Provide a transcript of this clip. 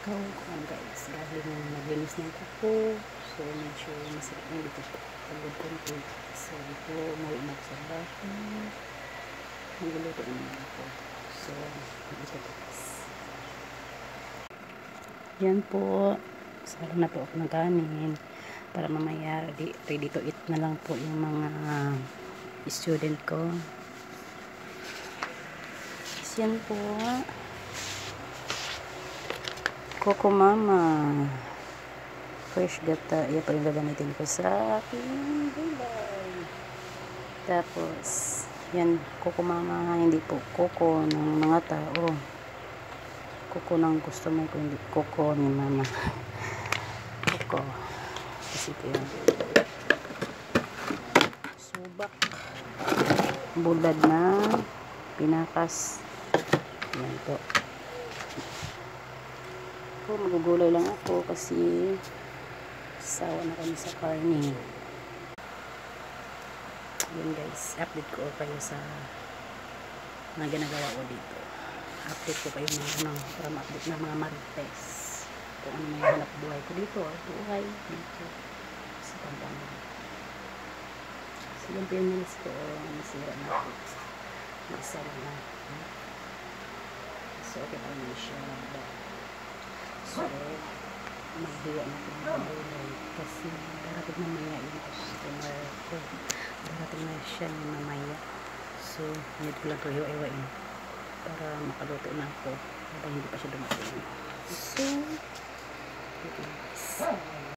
Kung guys, galing maglinis ng kuko. So, medyo masakit na dito. Pagod konti. So, ito, umuwi na ako sa bahay. Nagluluto naman ako. So, dito guys. Yan po. Salo na po ako ng kanin. Para mamaya, ready to eat na lang po yung mga student ko. Yan po. Coco Mama. Fresh gata. Yan pa rin gagamitin ko sa aking gulay. Tapos, yan, Coco Mama. Hindi po Coco ng mga tao. Coco ng customer ko. Hindi Coco ni Mama. Coco. Kasi ito yan. Subak. Bulad na pinakas. Yan po. Magugulay lang ako kasi sawa na kami sa karne. Yun guys, update ko kayo sa mga ginagawa ko dito. Update ko kayo ng para ma-update ng mga marites kung ano may hanap buhay ko dito. Buhay dito sa Pampanga. So yung pinils ko nasira na ako. Nasira na. So okay pa naman siya. So, maghiwa na ito ng gulay kasi darating na maya yung customer ko. Darating na siya yung mamaya. So, need ko lang ito hiwa-hiwain para makaluto na ako habang hindi pa siya dumating. So,